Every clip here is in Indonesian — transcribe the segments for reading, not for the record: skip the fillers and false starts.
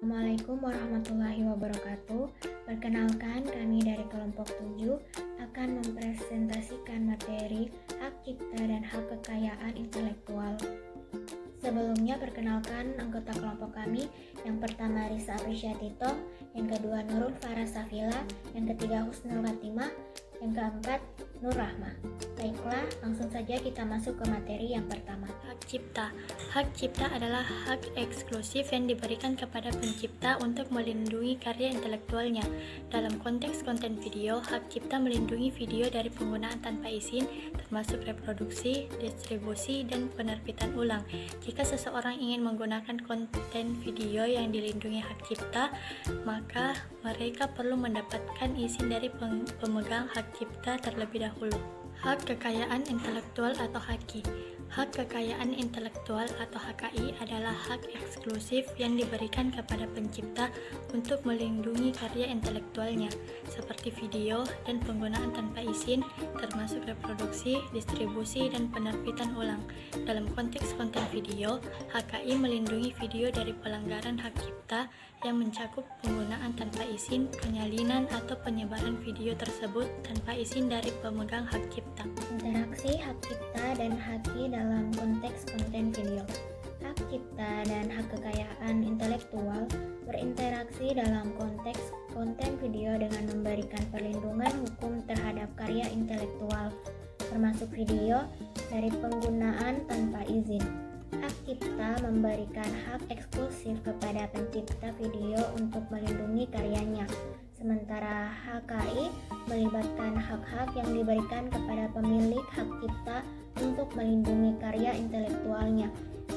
Assalamualaikum warahmatullahi wabarakatuh. Perkenalkan, kami dari kelompok 7 akan mempresentasikan materi hak cipta dan hak kekayaan intelektual. Sebelumnya perkenalkan anggota kelompok kami. Yang pertama Risa Aprisyaatito, yang kedua Nurul Farah Safila, yang ketiga Husnul Khatimah, yang keempat Nur Rahmah. Baiklah, langsung saja kita masuk ke materi yang pertama. Hak cipta. Hak cipta adalah hak eksklusif yang diberikan kepada pencipta untuk melindungi karya intelektualnya. Dalam konteks konten video, hak cipta melindungi video dari penggunaan tanpa izin, termasuk reproduksi, distribusi, dan penerbitan ulang. Jika seseorang ingin menggunakan konten video yang dilindungi hak cipta, maka mereka perlu mendapatkan izin dari pemegang hak cipta terlebih dahulu. Hak kekayaan intelektual atau HAKI. Hak kekayaan intelektual atau HKI adalah hak eksklusif yang diberikan kepada pencipta untuk melindungi karya intelektualnya, seperti video dan penggunaan tanpa izin, termasuk reproduksi, distribusi, dan penerbitan ulang. Dalam konteks konten video, HKI melindungi video dari pelanggaran hak cipta yang mencakup penggunaan tanpa izin, penyalinan, atau penyebaran video tersebut tanpa izin dari pemegang hak cipta. Interaksi hak cipta dan HAKI dalam konteks konten video. Hak cipta dan hak kekayaan intelektual berinteraksi dalam konteks konten video dengan memberikan perlindungan hukum terhadap karya intelektual, termasuk video, dari penggunaan tanpa izin. Hak cipta memberikan hak eksklusif kepada pencipta video untuk melindungi karyanya, sementara HKI melibatkan hak-hak yang diberikan kepada pemilik hak cipta untuk melindungi karya intelektualnya.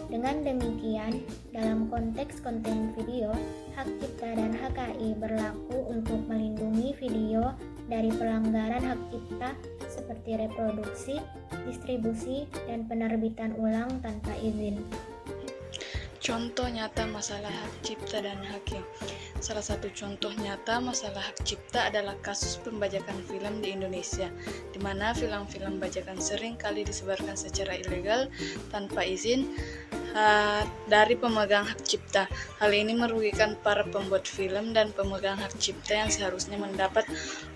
Dengan demikian, dalam konteks konten video, hak cipta dan HKI berlaku untuk melindungi video dari pelanggaran hak cipta seperti reproduksi, distribusi, dan penerbitan ulang tanpa izin. Contoh nyata masalah hak cipta dan HAKI. Salah satu contoh nyata masalah hak cipta adalah kasus pembajakan film di Indonesia, di mana film-film bajakan sering kali disebarkan secara ilegal tanpa izin dari pemegang hak cipta. Hal ini merugikan para pembuat film dan pemegang hak cipta yang seharusnya mendapat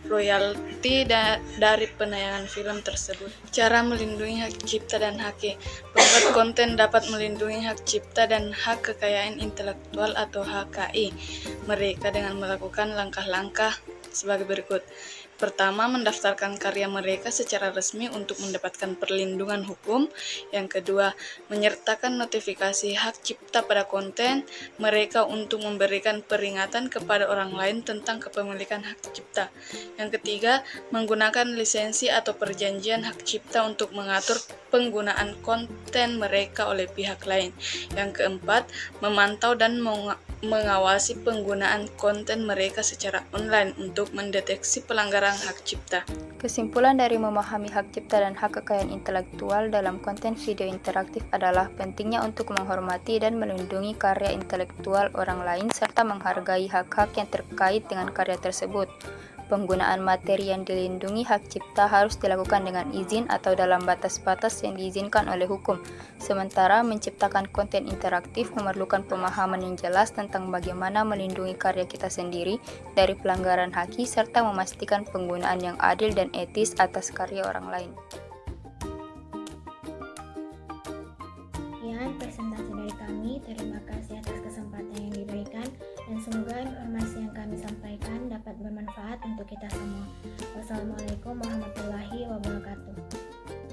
royalti dari penayangan film tersebut. Cara melindungi hak cipta dan HAKI. Pembuat konten dapat melindungi hak cipta dan hak kekayaan intelektual atau HKI mereka dengan melakukan langkah-langkah sebagai berikut. Pertama, mendaftarkan karya mereka secara resmi untuk mendapatkan perlindungan hukum. Yang kedua, menyertakan notifikasi hak cipta pada konten mereka untuk memberikan peringatan kepada orang lain tentang kepemilikan hak cipta. Yang ketiga, menggunakan lisensi atau perjanjian hak cipta untuk mengatur penggunaan konten mereka oleh pihak lain. Yang keempat, memantau dan mengawasi penggunaan konten mereka secara online untuk mendeteksi pelanggaran hak cipta. Kesimpulan dari memahami hak cipta dan hak kekayaan intelektual dalam konten video interaktif adalah pentingnya untuk menghormati dan melindungi karya intelektual orang lain serta menghargai hak-hak yang terkait dengan karya tersebut. Penggunaan materi yang dilindungi hak cipta harus dilakukan dengan izin atau dalam batas-batas yang diizinkan oleh hukum. Sementara menciptakan konten interaktif memerlukan pemahaman yang jelas tentang bagaimana melindungi karya kita sendiri dari pelanggaran HAKI serta memastikan penggunaan yang adil dan etis atas karya orang lain. Sekian presentasi dari kami. Terima kasih atas kesempatan yang diberikan dan semoga informasi yang kami sampaikan dapat bermanfaat untuk kita semua. Wassalamualaikum warahmatullahi wabarakatuh.